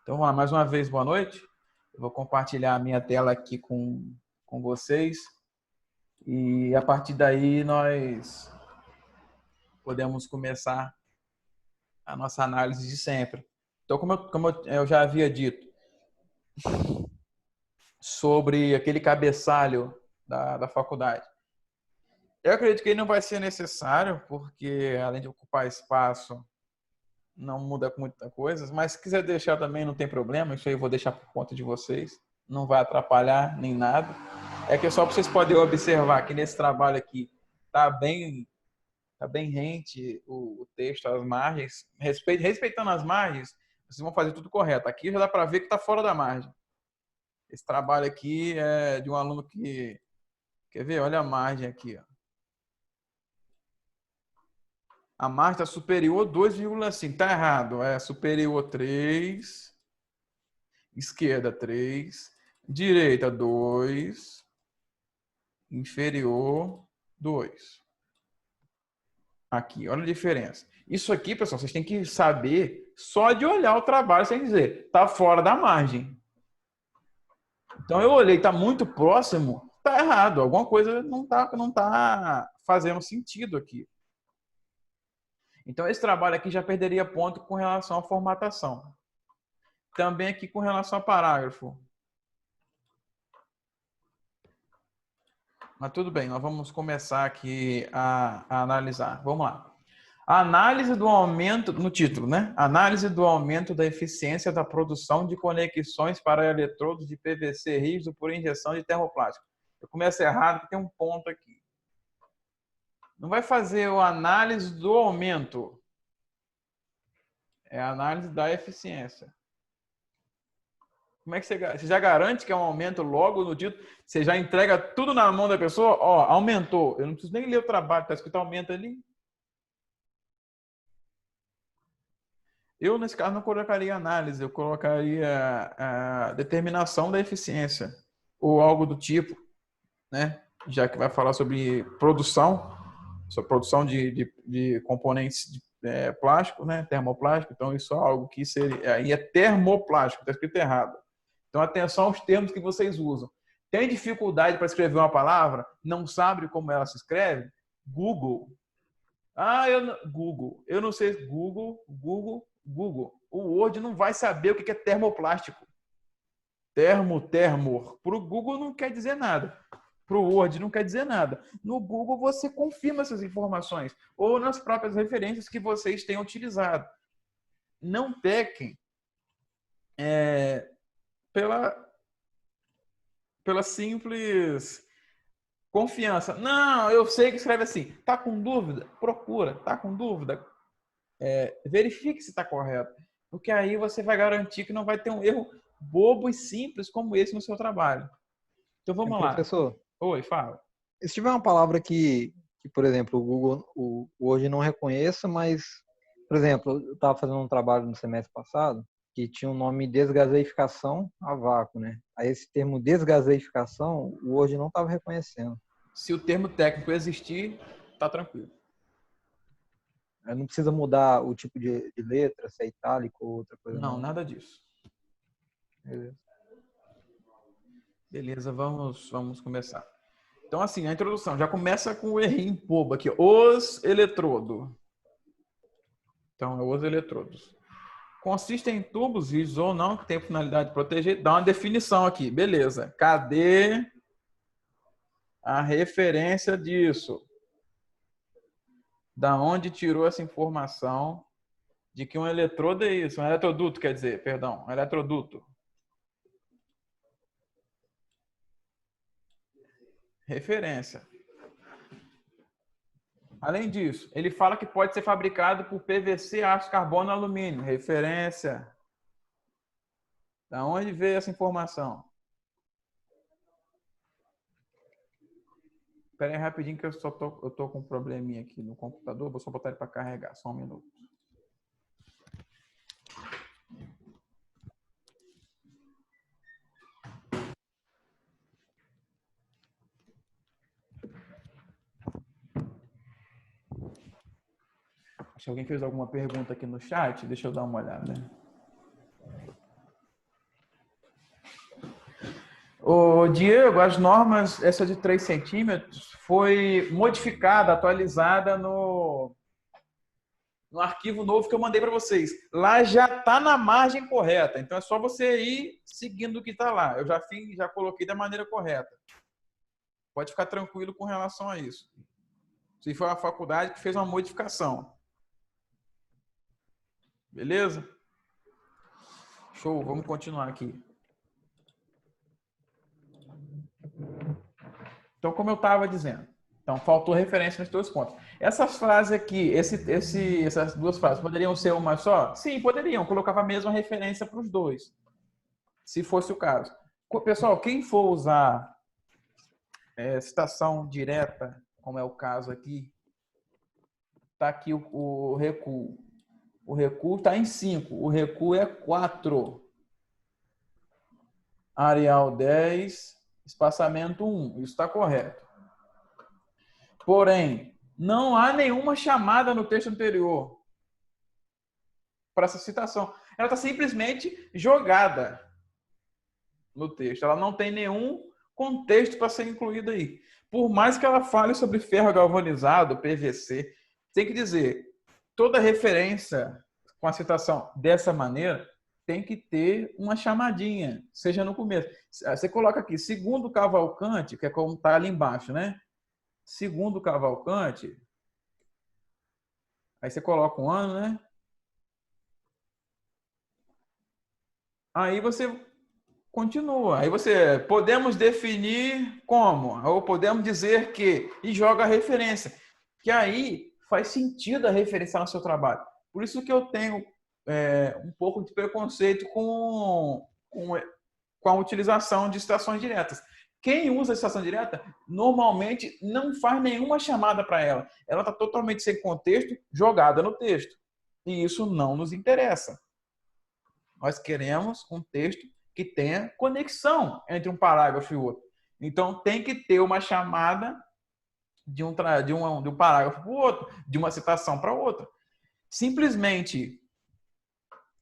Então, vamos lá, mais uma vez, boa noite. Eu vou compartilhar a minha tela aqui com vocês e a partir daí nós podemos começar a nossa análise de sempre. Então, como eu já havia dito sobre aquele cabeçalho da faculdade, eu acredito que ele não vai ser necessário, porque além de ocupar espaço, não muda muita coisa, mas se quiser deixar também não tem problema, isso aí eu vou deixar por conta de vocês, não vai atrapalhar nem nada. É que só para vocês poderem observar que nesse trabalho aqui tá bem rente o texto, as margens, respeitando as margens, vocês vão fazer tudo correto. Aqui já dá para ver que está fora da margem. Esse trabalho aqui é de um aluno que, quer ver? Olha a margem aqui, ó. A margem está superior 2,5. Está errado. É superior 3, esquerda 3, direita 2, inferior 2. Aqui, olha a diferença. Isso aqui, pessoal, vocês têm que saber só de olhar o trabalho sem dizer, está fora da margem. Então eu olhei, está muito próximo, está errado. Alguma coisa não tá fazendo sentido aqui. Então esse trabalho aqui já perderia ponto com relação à formatação. Também aqui com relação ao parágrafo. Mas tudo bem, nós vamos começar aqui a analisar. Vamos lá. A análise do aumento, no título, né? Análise do aumento da eficiência da produção de conexões para eletrodos de PVC rígido por injeção de termoplástico. Eu começo errado porque tem um ponto aqui. Não vai fazer a análise do aumento. É a análise da eficiência. Como é que você já garante que é um aumento logo no título? Você já entrega tudo na mão da pessoa? Ó, aumentou. Eu não preciso nem ler o trabalho, está escrito aumenta ali. Eu, nesse caso, não colocaria análise, eu colocaria a determinação da eficiência, ou algo do tipo, né? Já que vai falar sobre produção de componentes de plástico, né? Termoplástico, então isso é algo que seria. Aí é termoplástico, está escrito errado. Então, atenção aos termos que vocês usam. Tem dificuldade para escrever uma palavra? Não sabe como ela se escreve? Google. Google. Eu não sei. Google. O Word não vai saber o que é termoplástico. Termor. Para o Google não quer dizer nada. Para o Word não quer dizer nada. No Google você confirma essas informações. Ou nas próprias referências que vocês tenham utilizado. Não pequem pela simples confiança. Não, eu sei que escreve assim. Tá com dúvida? Procura. Tá com dúvida? Verifique se está correto. Porque aí você vai garantir que não vai ter um erro bobo e simples como esse no seu trabalho. Então vamos lá. Professor, Oi, fala. se tiver uma palavra que, por exemplo, o Google hoje não reconheça, mas, por exemplo, eu estava fazendo um trabalho no semestre passado que tinha o nome desgaseificação a vácuo, né? Aí esse termo desgaseificação, o hoje não estava reconhecendo. Se o termo técnico existir, tá tranquilo. Aí não precisa mudar o tipo de letra, se é itálico ou outra coisa Não, não. nada disso. Beleza. Beleza, vamos começar. Então, assim, a introdução já começa com o errinho bobo aqui. Os eletrodos. Então, é os eletrodos. Consistem em tubos rígidos ou não, que tem finalidade de proteger. Dá uma definição aqui. Beleza. Cadê a referência disso? Da onde tirou essa informação de que um eletrodo é isso? Um eletroduto, quer dizer, perdão, um eletroduto. Referência. Além disso, ele fala que pode ser fabricado por PVC, aço, carbono e alumínio. Referência. Da onde veio essa informação? Espera aí rapidinho que eu tô com um probleminha aqui no computador. Vou só botar ele para carregar. Só um minuto. Se alguém fez alguma pergunta aqui no chat, deixa eu dar uma olhada. Ô, Diego, as normas, essa de 3 centímetros, foi modificada, atualizada no arquivo novo que eu mandei para vocês. Lá já está na margem correta, então é só você ir seguindo o que está lá. Eu já coloquei da maneira correta. Pode ficar tranquilo com relação a isso. Se foi a faculdade que fez uma modificação. Beleza? Show, vamos continuar aqui. Então, como eu estava dizendo, então faltou referência nos dois pontos. Essas frases aqui, essas duas frases, poderiam ser uma só? Sim, poderiam. Colocava a mesma referência para os dois, se fosse o caso. Pessoal, quem for usar citação direta, como é o caso aqui, está aqui o recuo. O recuo está em 5, o recuo é 4. Areal 10, espaçamento 1. Isso está correto. Porém, não há nenhuma chamada no texto anterior para essa citação. Ela está simplesmente jogada no texto. Ela não tem nenhum contexto para ser incluído aí. Por mais que ela fale sobre ferro galvanizado, PVC, tem que dizer, toda referência com a citação dessa maneira tem que ter uma chamadinha, seja no começo. Você coloca aqui, segundo Cavalcante, que é como está ali embaixo, né? Segundo Cavalcante, aí você coloca um ano, né? Aí você continua. Aí você, podemos definir como, ou podemos dizer que, e joga a referência. Que aí faz sentido a referência no seu trabalho. Por isso que eu tenho um pouco de preconceito com a utilização de citações diretas. Quem usa a citação direta, normalmente não faz nenhuma chamada para ela. Ela está totalmente sem contexto, jogada no texto. E isso não nos interessa. Nós queremos um texto que tenha conexão entre um parágrafo e outro. Então, tem que ter uma chamada de um parágrafo para o outro, de uma citação para outra. Simplesmente,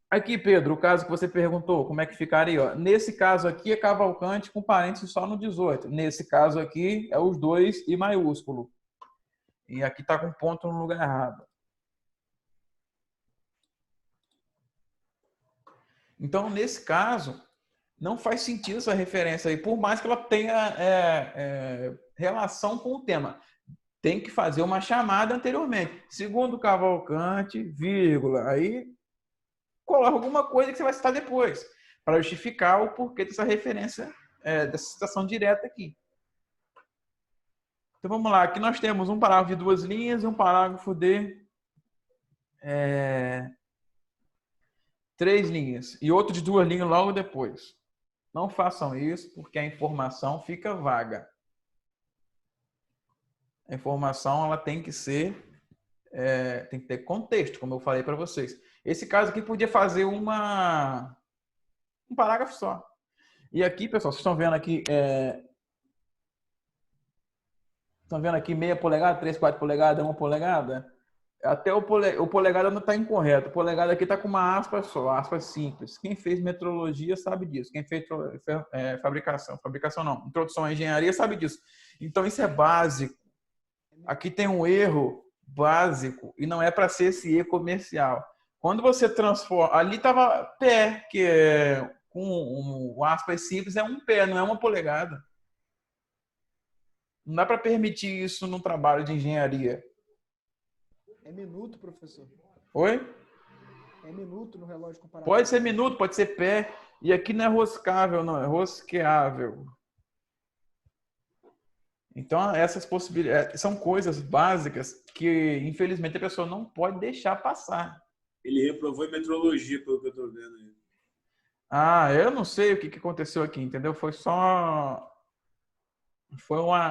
aqui, Pedro, o caso que você perguntou, como é que ficaria? Ó, nesse caso aqui é Cavalcante com parênteses só no 18. Nesse caso aqui é os dois e maiúsculo. E aqui está com ponto no lugar errado. Então, nesse caso, não faz sentido essa referência aí, por mais que ela tenha relação com o tema. Tem que fazer uma chamada anteriormente. Segundo Cavalcante, vírgula. Aí, coloca alguma coisa que você vai citar depois, para justificar o porquê dessa referência, dessa citação direta aqui. Então, vamos lá. Aqui nós temos um parágrafo de 2 linhas e um parágrafo de 3 linhas. E outro de 2 linhas logo depois. Não façam isso, porque a informação fica vaga. A informação ela tem que ter contexto, como eu falei para vocês. Esse caso aqui podia fazer um parágrafo só. E aqui, pessoal, vocês estão vendo aqui, estão vendo aqui meia polegada, 3, 4 polegadas, 1 polegada? Até o polegada não está incorreto. O polegada aqui está com uma aspa só, aspas simples. Quem fez metrologia sabe disso. Quem fez fabricação não, introdução à engenharia sabe disso. Então isso é básico. Aqui tem um erro básico e não é para ser esse erro comercial. Quando você transforma, ali estava pé, que com aspas simples é 1 pé, não é 1 polegada. Não dá para permitir isso num trabalho de engenharia. É minuto, professor? Oi? É minuto no relógio comparado? Pode ser minuto, pode ser pé. E aqui não é roscável, não, é rosqueável. Então, essas possibilidades são coisas básicas que, infelizmente, a pessoa não pode deixar passar. Ele reprovou em metrologia, pelo que eu estou vendo aí. Ah, eu não sei o que aconteceu aqui, entendeu? Foi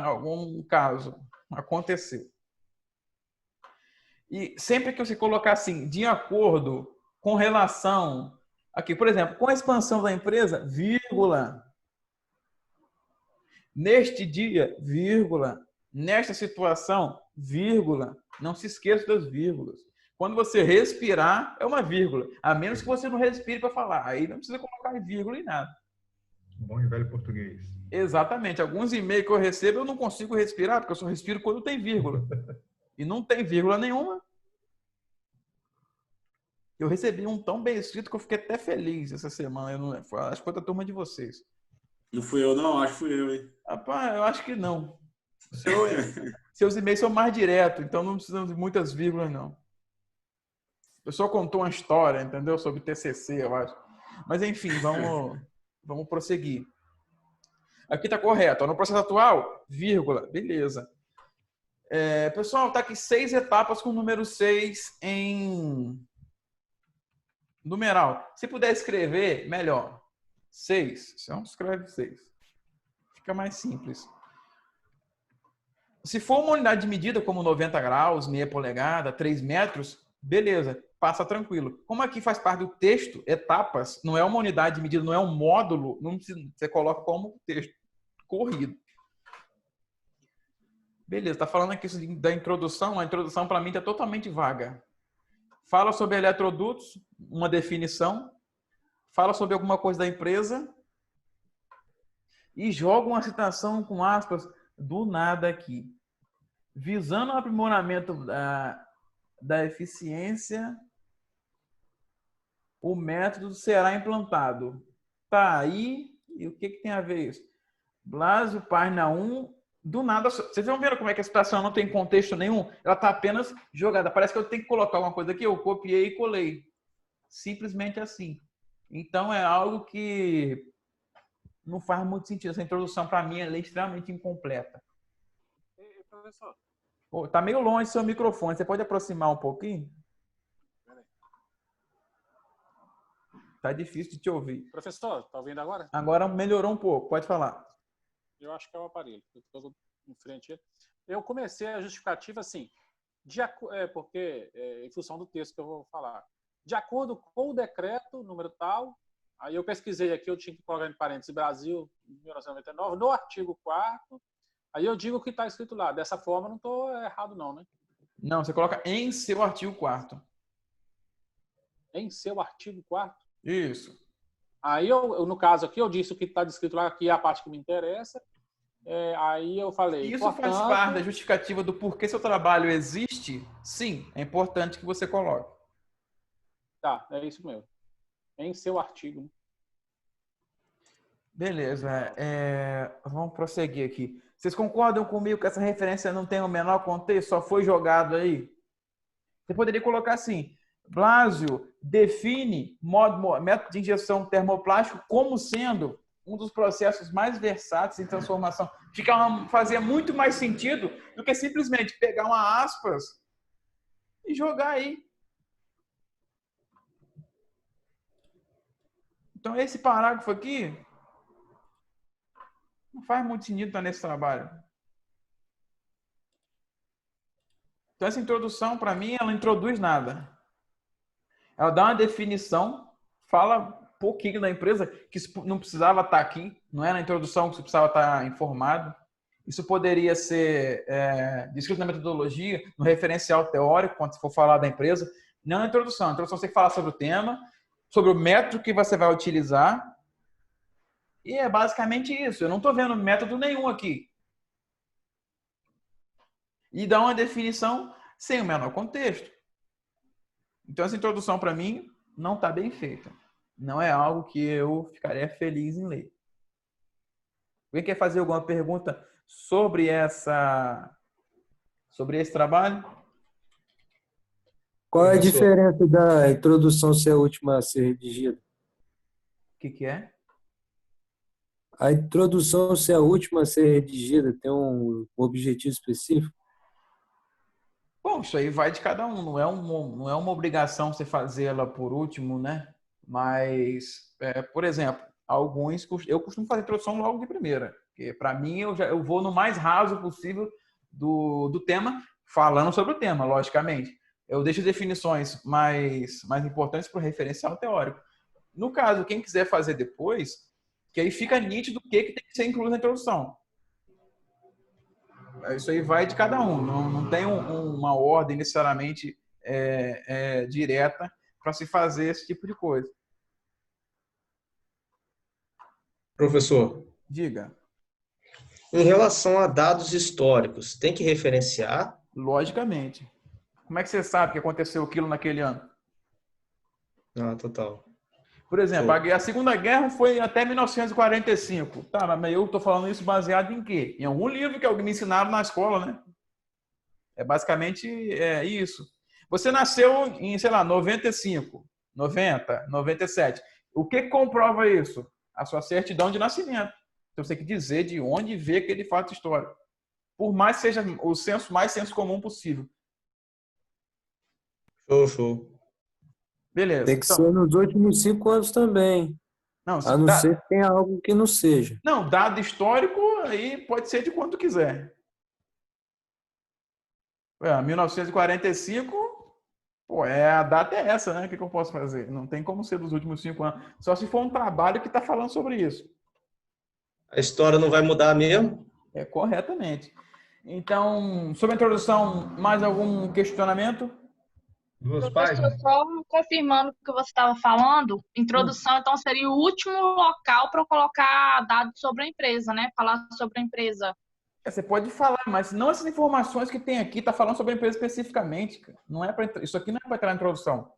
algum caso. Aconteceu. E sempre que você colocar assim, de acordo com relação, aqui, por exemplo, com a expansão da empresa, vírgula, neste dia, vírgula, nesta situação, vírgula, não se esqueça das vírgulas. Quando você respirar, é uma vírgula, a menos que você não respire para falar, aí não precisa colocar vírgula em nada. Bom e velho português. Exatamente. Alguns e-mails que eu recebo eu não consigo respirar, porque eu só respiro quando tem vírgula. E não tem vírgula nenhuma. Eu recebi um tão bem escrito que eu fiquei até feliz essa semana. Eu não, acho que foi da turma de vocês. Não fui eu, não. Acho que fui eu, hein? Rapaz, eu acho que não. Seus e-mails são mais diretos, então não precisam de muitas vírgulas, não. Eu só contou uma história, entendeu? Sobre TCC, eu acho. Mas, enfim, vamos prosseguir. Aqui está correto. No processo atual, vírgula. Beleza. Pessoal, está aqui 6 etapas com o número 6 em numeral. Se puder escrever, melhor. 6. Então, escreve 6. Fica mais simples. Se for uma unidade de medida, como 90 graus, meia polegada, 3 metros, beleza, passa tranquilo. Como aqui faz parte do texto, etapas, não é uma unidade de medida, não é um módulo, não precisa, você coloca como texto corrido. Beleza, está falando aqui da introdução. A introdução, para mim, está totalmente vaga. Fala sobre eletrodutos, uma definição. Fala sobre alguma coisa da empresa. E joga uma citação com aspas do nada aqui. Visando o aprimoramento da eficiência, o método será implantado. Tá aí. E o que tem a ver isso? Blasio, página 1. Do nada, vocês vão ver como é que a situação não tem contexto nenhum? Ela está apenas jogada. Parece que eu tenho que colocar alguma coisa aqui, eu copiei e colei. Simplesmente assim. Então, é algo que não faz muito sentido. Essa introdução, para mim, ela é extremamente incompleta. Professor. Tá meio longe do seu microfone. Você pode aproximar um pouquinho? Tá difícil de te ouvir. Professor, tá ouvindo agora? Agora melhorou um pouco. Pode falar. Eu acho que é o aparelho. Eu estou em frente. Eu comecei a justificativa assim, porque em função do texto que eu vou falar. De acordo com o decreto, número tal, aí eu pesquisei aqui, eu tinha que colocar em parênteses Brasil, 1999, no artigo 4º, aí eu digo o que está escrito lá. Dessa forma, não estou errado não, né? Não, você coloca em seu artigo 4º. Em seu artigo 4º? Isso. Aí, no caso aqui, eu disse o que está descrito lá, que é a parte que me interessa. Aí eu falei... Isso faz parte da justificativa do porquê seu trabalho existe? Sim, é importante que você coloque. Tá, é isso mesmo. Em seu artigo. Né? Beleza. Vamos prosseguir aqui. Vocês concordam comigo que essa referência não tem o menor contexto? Só foi jogado aí? Você poderia colocar assim... Blasio define método de injeção termoplástico como sendo um dos processos mais versáteis em transformação. Fazia muito mais sentido do que simplesmente pegar uma aspas e jogar aí. Então, esse parágrafo aqui não faz muito sentido estar nesse trabalho. Então, essa introdução, para mim, ela não introduz nada. Ela dá uma definição, fala um pouquinho da empresa, que não precisava estar aqui, não é na introdução que você precisava estar informado. Isso poderia ser descrito na metodologia, no referencial teórico, quando você for falar da empresa. Não na introdução. Na introdução você tem que falar sobre o tema, sobre o método que você vai utilizar. E é basicamente isso. Eu não estou vendo método nenhum aqui. E dá uma definição sem o menor contexto. Então, essa introdução, para mim, não está bem feita. Não é algo que eu ficaria feliz em ler. Alguém quer fazer alguma pergunta sobre esse trabalho? Qual é a diferença da introdução ser a última a ser redigida? O que é? A introdução ser a última a ser redigida tem um objetivo específico? Bom, isso aí vai de cada um. Não é uma obrigação você fazê-la por último, né? Mas, por exemplo, eu costumo fazer introdução logo de primeira. Porque, para mim, eu vou no mais raso possível do tema, falando sobre o tema, logicamente. Eu deixo definições mais importantes para o referencial teórico. No caso, quem quiser fazer depois, que aí fica nítido o que tem que ser incluído na introdução. Isso aí vai de cada um. Não tem uma ordem necessariamente direta para se fazer esse tipo de coisa. Professor, Diga. em relação a dados históricos, tem que referenciar? Logicamente. Como é que você sabe que aconteceu aquilo naquele ano? Ah, total. Por exemplo, Show. a Segunda Guerra foi até 1945. Tá, mas eu estou falando isso baseado em quê? Em algum livro que alguém me ensinaram na escola, né? É basicamente isso. Você nasceu em, sei lá, 95, 90, 97. O que comprova isso? A sua certidão de nascimento. Então você tem que dizer de onde vê aquele fato histórico. Por mais que seja o mais senso comum possível. Show. Beleza. Tem que ser nos últimos 5 anos também. Não, A não ser que tenha algo que não seja. não, dado histórico aí pode ser de quanto quiser. 1945, pô, a data é essa, né? O que eu posso fazer? Não tem como ser dos últimos 5 anos. Só se for um trabalho que está falando sobre isso. A história não vai mudar mesmo? Corretamente. Então, sobre a introdução, mais algum questionamento? Duas Professor, páginas? só confirmando o que você estava falando, introdução, então, seria o último local para eu colocar dados sobre a empresa, né? Falar sobre a empresa. Você pode falar, mas não essas informações que tem aqui, está falando sobre a empresa especificamente. Não é isso aqui não é para entrar na introdução.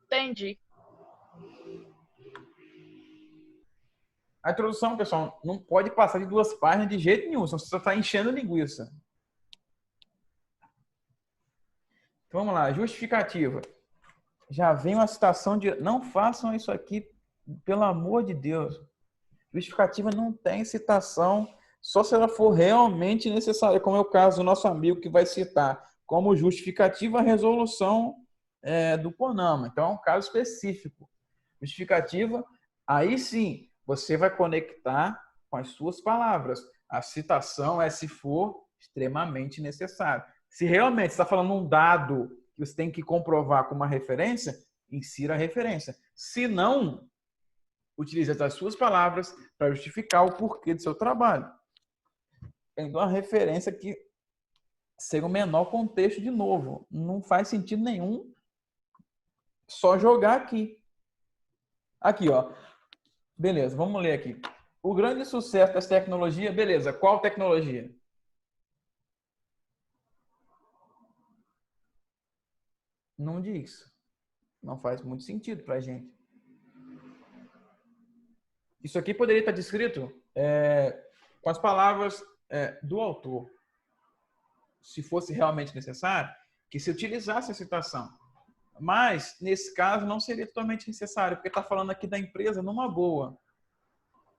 Entendi. A introdução, pessoal, não pode passar de 2 páginas de jeito nenhum, senão você só está enchendo linguiça. Então, vamos lá, justificativa. Já vem uma citação de... Não façam isso aqui, pelo amor de Deus. Justificativa não tem citação, só se ela for realmente necessária, como é o caso do nosso amigo que vai citar como justificativa a resolução do CONAMA. Então, é um caso específico. Justificativa, aí sim, você vai conectar com as suas palavras. A citação é se for extremamente necessário. Se realmente você está falando um dado que você tem que comprovar com uma referência, insira a referência. Se não, utilize as suas palavras para justificar o porquê do seu trabalho. Então, a referência que seja o menor contexto de novo. Não faz sentido nenhum só jogar aqui. Aqui, ó. Beleza, vamos ler aqui. O grande sucesso dessa tecnologia, beleza, qual tecnologia? Não diz. Não faz muito sentido para a gente. Isso aqui poderia estar descrito com as palavras do autor. Se fosse realmente necessário, que se utilizasse a citação. Mas, nesse caso, não seria totalmente necessário, porque está falando aqui da empresa numa boa.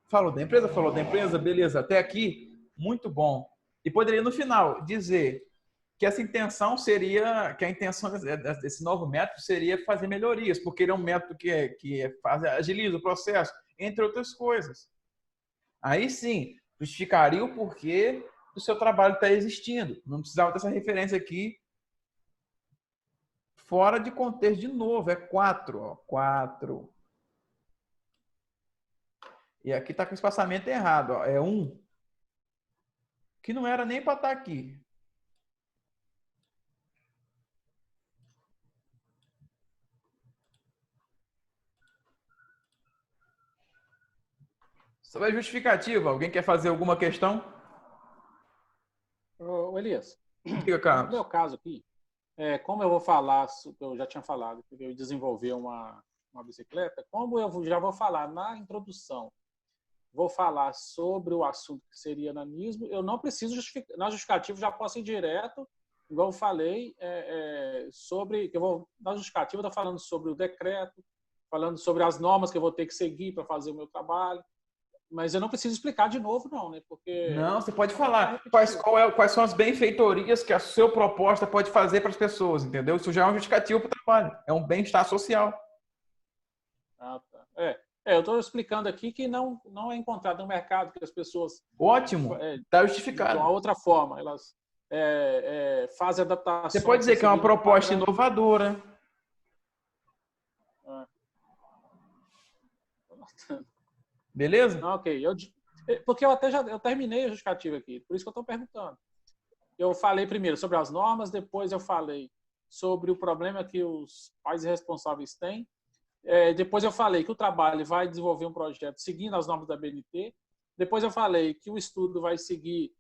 Falou da empresa, beleza, até aqui, muito bom. E poderia, no final, dizer que essa intenção seria, que a intenção desse novo método seria fazer melhorias, porque ele é um método que agiliza o processo, entre outras coisas. Aí sim, justificaria o porquê do seu trabalho estar existindo. Não precisava dessa referência aqui fora de contexto de novo. É 4, ó, 4. E aqui está com o espaçamento errado, ó, é 1. Que não era nem para estar aqui. Sobre a justificativa, alguém quer fazer alguma questão? Ô, Elias, Diga, no Carlos. meu caso aqui, como eu vou falar, eu já tinha falado, que eu desenvolver uma bicicleta, como eu já vou falar na introdução, vou falar sobre o assunto que seria nanismo, eu não preciso justificar, na justificativa já posso ir direto, igual eu falei, sobre, na justificativa eu estou falando sobre o decreto, falando sobre as normas que eu vou ter que seguir para fazer o meu trabalho, mas eu não preciso explicar de novo, não, né? Porque... Não, você pode falar quais são as benfeitorias que a sua proposta pode fazer para as pessoas, entendeu? Isso já é um justificativo para o trabalho. É um bem-estar social. Ah, tá. Eu estou explicando aqui que não é encontrado no mercado, que as pessoas... Ótimo, está justificado. De uma outra forma, elas fazem adaptações... Você pode dizer que é uma proposta inovadora. Beleza? Ok. Porque eu terminei a justificativa aqui, por isso que eu estou perguntando. Eu falei primeiro sobre as normas, depois eu falei sobre o problema que os pais responsáveis têm, Depois eu falei que o trabalho vai desenvolver um projeto seguindo as normas da BNT. Depois eu falei que o estudo vai seguir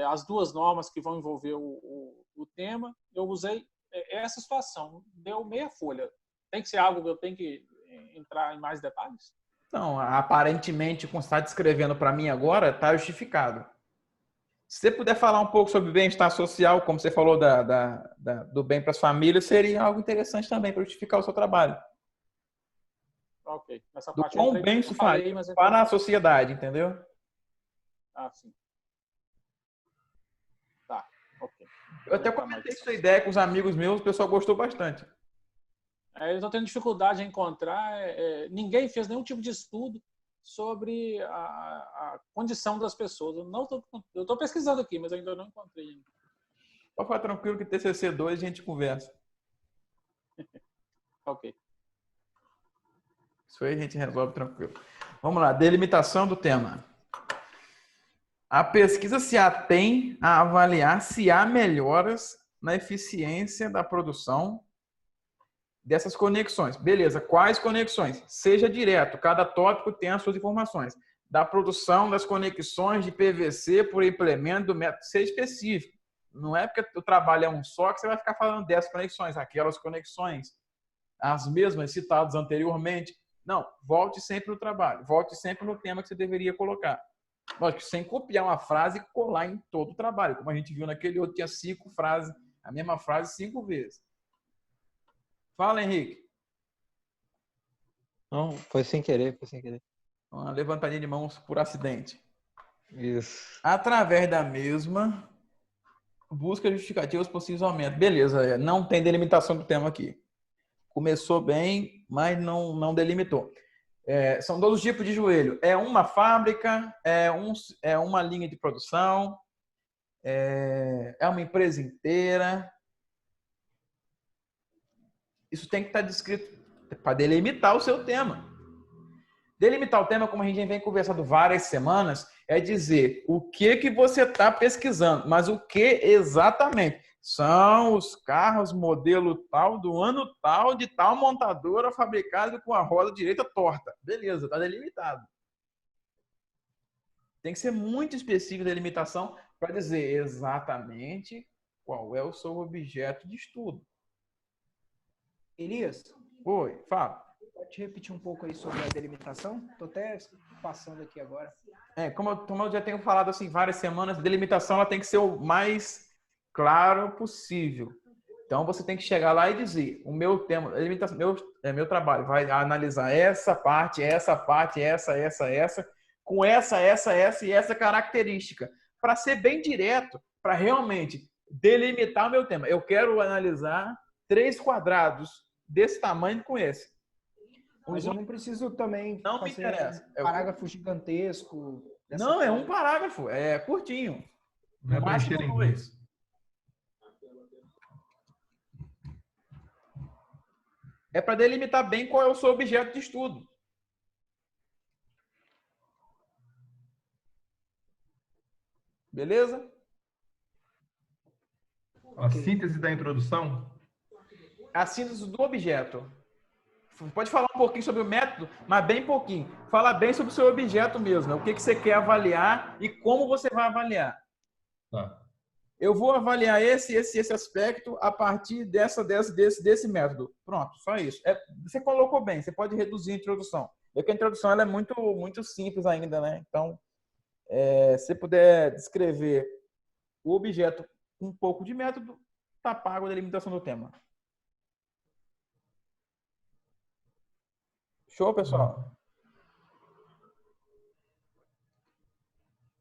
as duas normas que vão envolver o tema. Eu usei essa situação. Deu meia folha. Tem que ser algo que eu tenho que entrar em mais detalhes? Não, aparentemente, como você está descrevendo para mim agora, está justificado. Se você puder falar um pouco sobre bem-estar social, como você falou do bem para as famílias, seria algo interessante também para justificar o seu trabalho. Ok. Nessa Do parte quão bem isso faz para a sociedade, entendeu? Ah, sim. Tá, ok. Eu até comentei sua ideia com os amigos meus, o pessoal gostou bastante. Eu estou tendo dificuldade em encontrar. Ninguém fez nenhum tipo de estudo sobre a condição das pessoas. Eu estou pesquisando aqui, mas ainda não encontrei. Pode ficar tranquilo que TCC 2 a gente conversa. Ok. Isso aí a gente resolve tranquilo. Vamos lá, delimitação do tema. A pesquisa se atém a avaliar se há melhoras na eficiência da produção dessas conexões. Beleza, quais conexões? Seja direto, cada tópico tem as suas informações. Da produção das conexões de PVC por implemento do método, seja específico. Não é porque o trabalho é um só que você vai ficar falando dessas conexões, aquelas conexões, as mesmas citadas anteriormente. Não, volte sempre no trabalho, volte sempre no tema que você deveria colocar. Lógico, sem copiar uma frase e colar em todo o trabalho. Como a gente viu naquele outro, tinha 5 frases, a mesma frase 5 vezes. Fala, Henrique. Não, foi sem querer, foi sem querer. Uma levantadinha de mãos por acidente. Isso. Através da mesma, busca justificativas possíveis aumentos. Beleza, não tem delimitação do tema aqui. Começou bem, mas não delimitou. São 2 tipos de joelho. É uma fábrica, é uma linha de produção, é uma empresa inteira. Isso tem que estar descrito para delimitar o seu tema. Delimitar o tema, como a gente vem conversando várias semanas, é dizer o que você está pesquisando, mas o que exatamente? São os carros modelo tal, do ano tal, de tal montadora, fabricado com a roda direita torta. Beleza, está delimitado. Tem que ser muito específico da delimitação para dizer exatamente qual é o seu objeto de estudo. Elias, Oi, fala. pode repetir um pouco aí sobre a delimitação? Estou até passando aqui agora. Como eu já tenho falado assim várias semanas, a delimitação ela tem que ser o mais claro possível. Então você tem que chegar lá e dizer: o meu tema, meu trabalho vai analisar essa parte, essa, com essa e essa característica, para ser bem direto, para realmente delimitar o meu tema. Eu quero analisar 3 quadrados desse tamanho com esse. Mas eu não preciso também Não me interessa. um parágrafo gigantesco. Não, é um parágrafo, é curtinho. No máximo 2. É para delimitar bem qual é o seu objeto de estudo. Beleza? A síntese da introdução? A síntese do objeto. Pode falar um pouquinho sobre o método, mas bem pouquinho. Fala bem sobre o seu objeto mesmo, né? O que você quer avaliar e como você vai avaliar. Tá. Eu vou avaliar esse aspecto a partir desse método. Pronto, só isso. Você colocou bem, você pode reduzir a introdução. Porque a introdução ela é muito simples ainda, né? Então, se você puder descrever o objeto com um pouco de método, tá pago a delimitação do tema. Show, pessoal?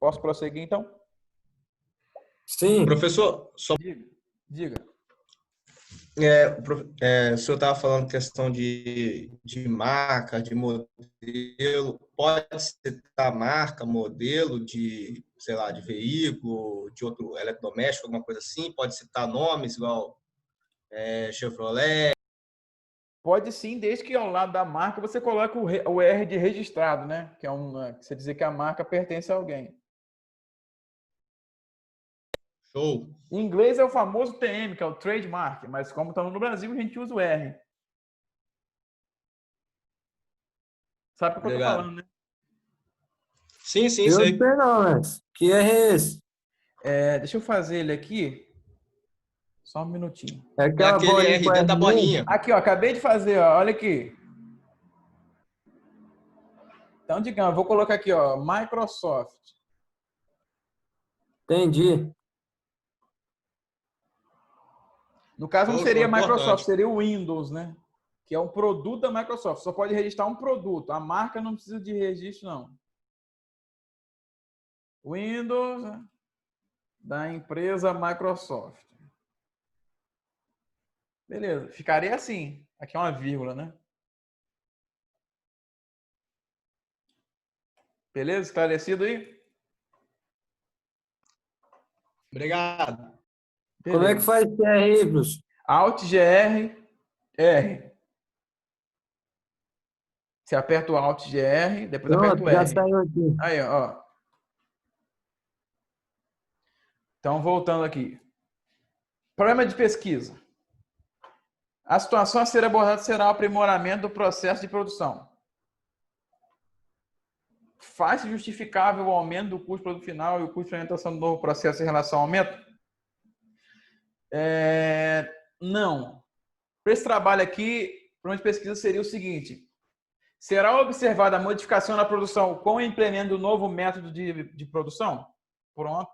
Posso prosseguir, então? Sim. Professor, só Diga. o senhor estava falando questão de marca, de modelo. Pode citar marca, modelo de, sei lá, de veículo, de outro eletrodoméstico, alguma coisa assim? Pode citar nomes igual Chevrolet? Pode sim, desde que ao lado da marca você coloque o R de registrado, né? Que você dizer que a marca pertence a alguém. Show. Em inglês é o famoso TM, que é o trademark, mas como estamos no Brasil, a gente usa o R. Sabe o que eu tô Obrigado. falando, né? Sim, sim, Eu sei. não sei não, mas que é esse? Deixa eu fazer ele aqui. Só um minutinho. É É aquela aquele bolinha R com dentro da R bolinha. Aqui, ó, acabei de fazer, ó, olha aqui. Então, digamos, vou colocar aqui, ó, Microsoft. Entendi. No caso, não Show, seria show, Microsoft, importante. seria o Windows, né? Que é um produto da Microsoft. Só pode registrar um produto. A marca não precisa de registro, não. Windows da empresa Microsoft. Beleza, ficaria assim. Aqui é uma vírgula, né? Beleza? Esclarecido aí? Obrigado. Como é que Beleza. faz esse R aí, Bruce? Alt GR, R. Você aperta o Alt GR, depois aperta o Pronto, já R. saiu aqui. Aí, ó. Então, voltando aqui. Problema de pesquisa. A situação a ser abordada será o aprimoramento do processo de produção. Faz-se justificável o aumento do custo do produto final e o custo de implementação do novo processo em relação ao aumento? Não. Para esse trabalho aqui, o problema de pesquisa seria o seguinte: será observada a modificação na produção com o implemento do novo método de produção? Pronto.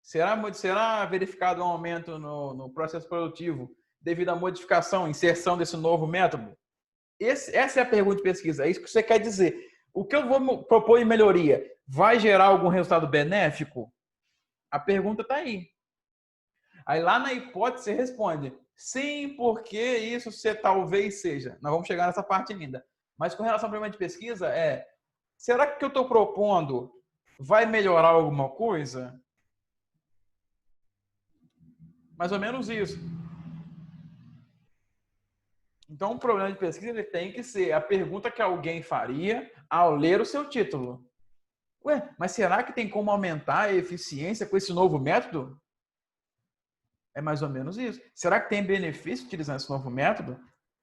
Será verificado um aumento no processo produtivo devido à modificação, inserção desse novo método? Essa é a pergunta de pesquisa. É isso que você quer dizer. O que eu vou propor em melhoria vai gerar algum resultado benéfico? A pergunta está aí. Aí lá na hipótese você responde sim, porque isso você talvez seja. Nós vamos chegar nessa parte ainda. Mas com relação ao problema de pesquisa, será que o que eu estou propondo vai melhorar alguma coisa? Mais ou menos isso. Então, o problema de pesquisa ele tem que ser a pergunta que alguém faria ao ler o seu título. Ué, mas será que tem como aumentar a eficiência com esse novo método? É mais ou menos isso. Será que tem benefício utilizando esse novo método?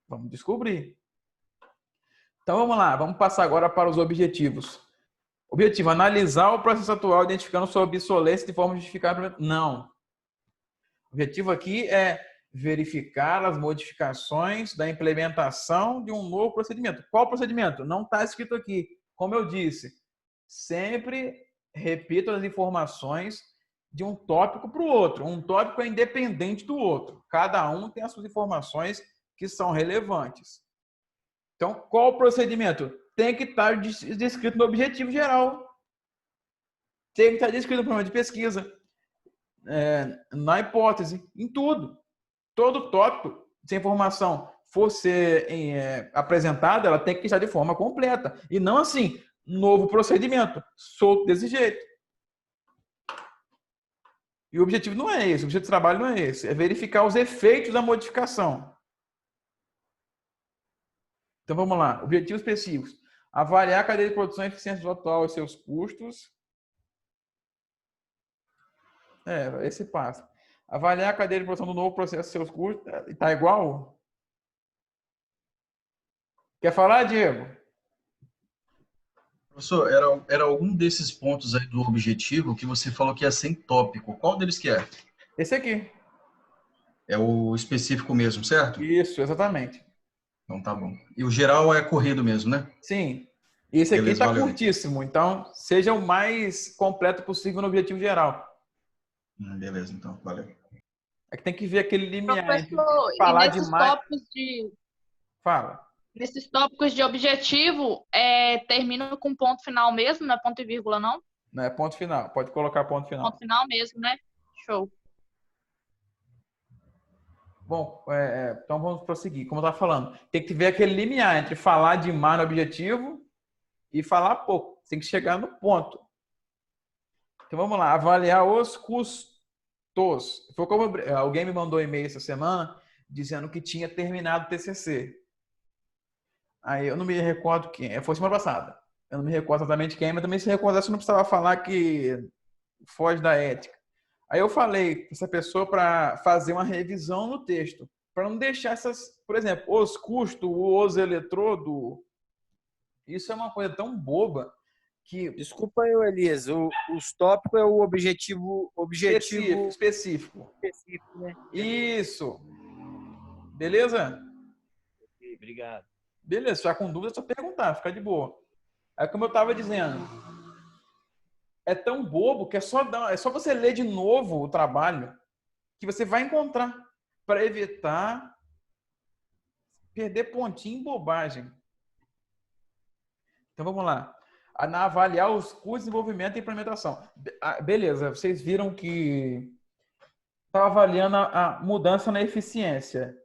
Vamos descobrir. Então, vamos lá. Vamos passar agora para os objetivos. Objetivo: analisar o processo atual, identificando sua obsolescência de forma justificável. Não. O objetivo aqui é verificar as modificações da implementação de um novo procedimento. Qual procedimento? Não está escrito aqui. Como eu disse, sempre repito as informações de um tópico para o outro. Um tópico é independente do outro. Cada um tem as suas informações que são relevantes. Então, qual o procedimento? Tem que estar descrito no objetivo geral. Tem que estar descrito no programa de pesquisa, na hipótese, em tudo. Todo tópico, se a informação for ser apresentada, ela tem que estar de forma completa. E não assim, novo procedimento, solto desse jeito. E o objetivo não é esse, o objetivo do trabalho não é esse, é verificar os efeitos da modificação. Então vamos lá, objetivos específicos. Avaliar a cadeia de produção e eficiência do atual e seus custos. Esse passo. Avaliar a cadeia de produção do novo processo e seus custos. Está igual? Quer falar, Diego? Professor, era algum desses pontos aí do objetivo que você falou que ia ser em tópico. Qual deles que é? Esse aqui. É o específico mesmo, certo? Isso, exatamente. Então tá bom. E o geral é corrido mesmo, né? Sim. E esse aqui Beleza, está valeu. curtíssimo, então seja o mais completo possível no objetivo geral. Beleza, então, valeu. É que tem que ver aquele limiar entre Professor, e falar nesses demais. tópicos de Fala. nesses tópicos de objetivo, termina com ponto final mesmo, não é ponto e vírgula, não? Não é ponto final. Pode colocar ponto final. Ponto final mesmo, né? Show. Bom, então vamos prosseguir. Como eu estava falando, tem que ver aquele limiar entre falar demais no objetivo e falar pouco. Tem que chegar no ponto. Então vamos lá, avaliar os custos. Foi como alguém me mandou um e-mail essa semana dizendo que tinha terminado o TCC. Aí eu não me recordo quem. Foi semana passada. Eu não me recordo exatamente quem, mas também se recordasse eu não precisava falar que foge da ética. Aí eu falei para essa pessoa para fazer uma revisão no texto, para não deixar essas, por exemplo, os custos, os eletrodos, Isso é uma coisa tão boba que... Desculpa eu, Elias. Os tópicos é o objetivo específico, né? Isso. Beleza? Ok, obrigado. Beleza, se tiver com dúvida, é só perguntar, fica de boa. Aí, como eu estava dizendo, é tão bobo que é só você ler de novo o trabalho que você vai encontrar para evitar perder pontinho em bobagem. Então, vamos lá. Avaliar os custos de desenvolvimento e implementação. Beleza, vocês viram que estava avaliando a mudança na eficiência.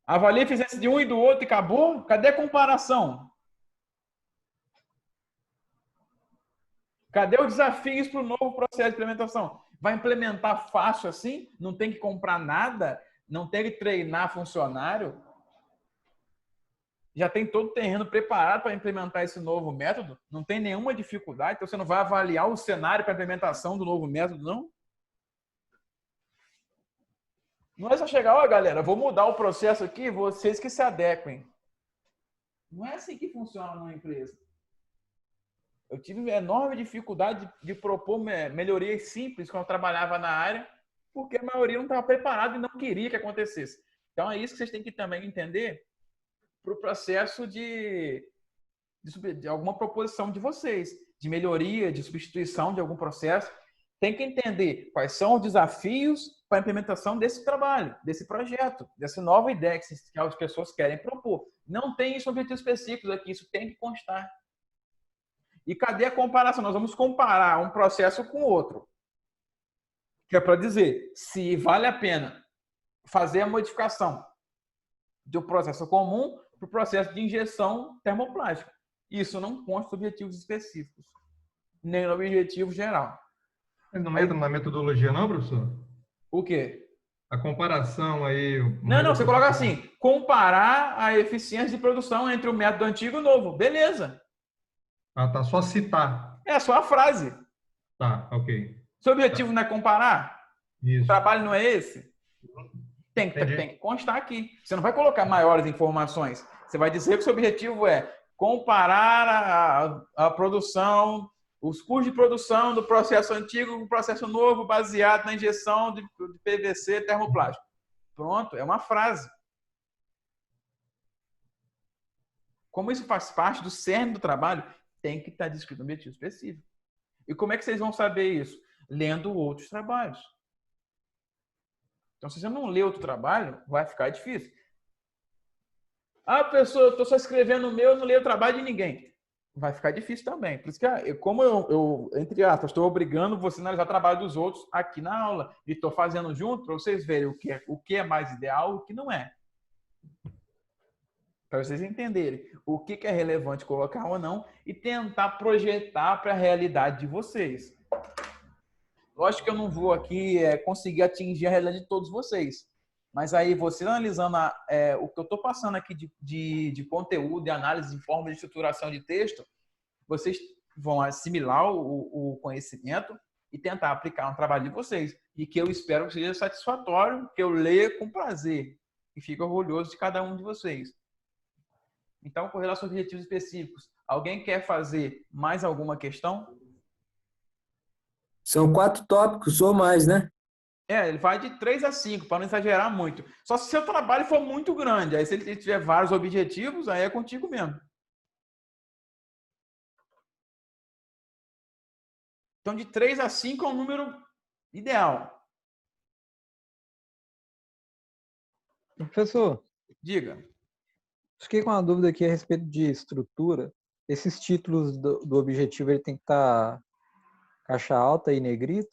Avalia a eficiência de um e do outro e acabou? Cadê a comparação? Cadê os desafios para o novo processo de implementação? Vai implementar fácil assim? Não tem que comprar nada? Não tem que treinar funcionário? Já tem todo o terreno preparado para implementar esse novo método? Não tem nenhuma dificuldade? Então você não vai avaliar o cenário para a implementação do novo método, não? Não é só chegar, ó, galera, vou mudar o processo aqui, vocês que se adequem. Não é assim que funciona numa empresa. Eu tive enorme dificuldade de propor melhorias simples quando eu trabalhava na área, porque a maioria não estava preparada e não queria que acontecesse. Então é isso que vocês têm que também entender para o processo de alguma proposição de vocês, de melhoria, de substituição de algum processo. Tem que entender quais são os desafios para a implementação desse trabalho, desse projeto, dessa nova ideia que as pessoas querem propor. Não tem isso objetivos específicos aqui, isso tem que constar. E cadê a comparação? Nós vamos comparar um processo com outro. Que é para dizer se vale a pena fazer a modificação do processo comum para o processo de injeção termoplástica. Isso não consta objetivos específicos, nem no objetivo geral. Não entra na metodologia não, professor? O quê? A comparação aí... Não, você coloca assim, comparar a eficiência de produção entre o método antigo e o novo. Beleza. Ah, tá. Só citar. É só a frase. Tá, ok. Seu objetivo não é comparar? Isso. O trabalho não é esse? Tem que constar aqui. Você não vai colocar maiores informações. Você vai dizer que o seu objetivo é comparar a produção, os custos de produção do processo antigo com o processo novo baseado na injeção de PVC termoplástico. Pronto, é uma frase. Como isso faz parte do cerne do trabalho, tem que estar descrito um objetivo específico. E como é que vocês vão saber isso? Lendo outros trabalhos. Então, se você não lê outro trabalho, vai ficar difícil. Ah, professor, eu estou só escrevendo o meu, eu não leio o trabalho de ninguém. Vai ficar difícil também. Por isso que, como eu entre aspas, estou obrigando você a analisar o trabalho dos outros aqui na aula. E estou fazendo junto para vocês verem o que é mais ideal e o que não é. Para vocês entenderem o que é relevante colocar ou não e tentar projetar para a realidade de vocês. Lógico que eu não vou aqui conseguir atingir a realidade de todos vocês. Mas aí, você analisando o que eu estou passando aqui de conteúdo, de análise de forma de estruturação de texto, vocês vão assimilar o conhecimento e tentar aplicar no trabalho de vocês. E que eu espero que seja satisfatório, que eu leia com prazer e fique orgulhoso de cada um de vocês. Então, com relação aos objetivos específicos, alguém quer fazer mais alguma questão? São 4 tópicos ou mais, né? Ele vai de 3 a 5, para não exagerar muito. Só se seu trabalho for muito grande. Aí, se ele tiver vários objetivos, aí é contigo mesmo. Então, de 3 a 5 é um número ideal. Professor. Diga. Fiquei com uma dúvida aqui a respeito de estrutura. Esses títulos do objetivo ele tem que estar caixa alta e negrito?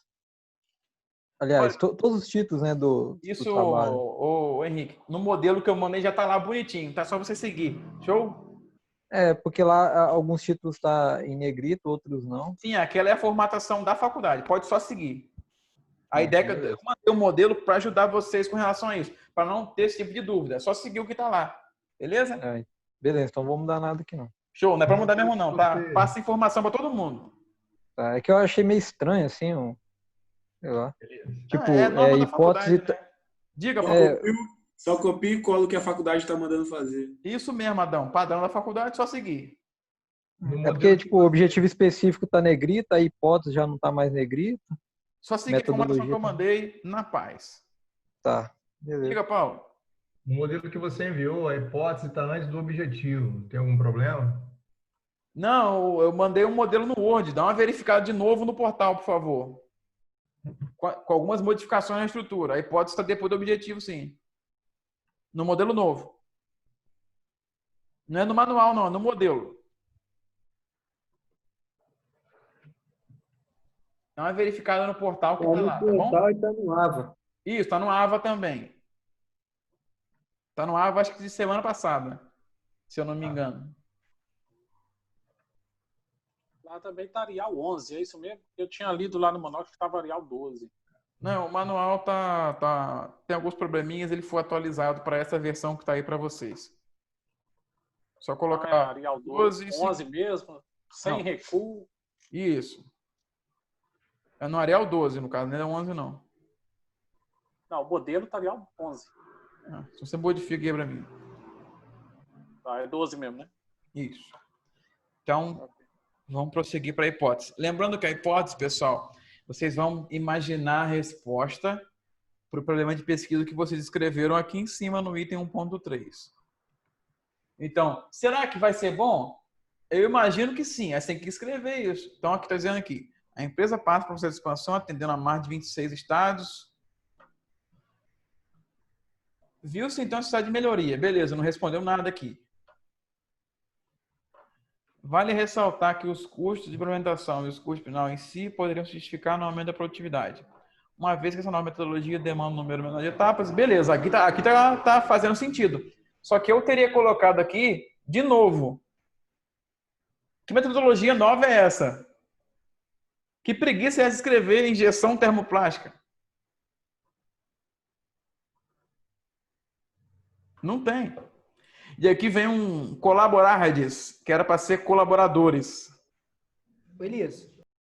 Aliás, todos os títulos, né, do trabalho. Isso, Henrique, no modelo que eu mandei já tá lá bonitinho, tá só você seguir. Show? Porque lá alguns títulos tá em negrito, outros não. Sim, aquela é a formatação da faculdade, pode só seguir. A ideia é que eu mandei um modelo para ajudar vocês com relação a isso, para não ter esse tipo de dúvida, é só seguir o que tá lá. Beleza? Beleza, então não vou mudar nada aqui não. Show, não é para mudar mesmo não, tá? Passa informação para todo mundo. Tá, é que eu achei meio estranho assim, sei lá. Tipo, hipótese... Né? Diga, só copia e cola o que a faculdade está mandando fazer. Isso mesmo, Adão. Padrão da faculdade, só seguir. No É modelo porque, que tipo, o objetivo específico tá negrito, a hipótese já não tá mais negrito. Só siga a informação que eu Metodologia tá... mandei na paz. Tá, beleza. Diga, Paulo. o modelo que você enviou, a hipótese está antes do objetivo. Tem algum problema? Não, eu mandei um modelo no Word. Dá uma verificada de novo no portal, por favor. Com algumas modificações na estrutura. A hipótese está depois do objetivo, sim. No modelo novo. Não é no manual, não. É no modelo. Dá uma verificada no portal que Tá tá no lá, tá bom? portal e tá no AVA. Isso, tá no AVA também. Tá no AVA, acho que de semana passada. Se eu não me engano. Lá também tá Arial 11, é isso mesmo? Eu tinha lido lá no manual que estava Arial 12. Não, o manual tem alguns probleminhas, ele foi atualizado para essa versão que está aí para vocês. Só Ah, é colocar Arial 12 12, 11 mesmo, sem Não. recuo. Isso. É no Arial 12, no caso, não é 11 não. Não, o modelo tá Arial 11. Se você modifica aí para mim. Tá, é 12 mesmo, né? Isso. Então, vamos prosseguir para a hipótese. Lembrando que a hipótese, pessoal, vocês vão imaginar a resposta para o problema de pesquisa que vocês escreveram aqui em cima no item 1.3. Então, será que vai ser bom? Eu imagino que sim, aí você tem que escrever isso. Então, aqui está dizendo aqui, a empresa passa para o processo de expansão atendendo a mais de 26 estados. Viu-se então a necessidade de melhoria. Beleza, não respondeu nada aqui. Vale ressaltar que os custos de implementação e os custos final em si poderiam se justificar no aumento da produtividade. Uma vez que essa nova metodologia demanda um número menor de etapas, beleza, aqui tá fazendo sentido. Só que eu teria colocado aqui, de novo, que metodologia nova é essa? Que preguiça é essa de escrever injeção termoplástica? Não tem. E aqui vem um colaborardes, que era para ser colaboradores. Ô, Elias,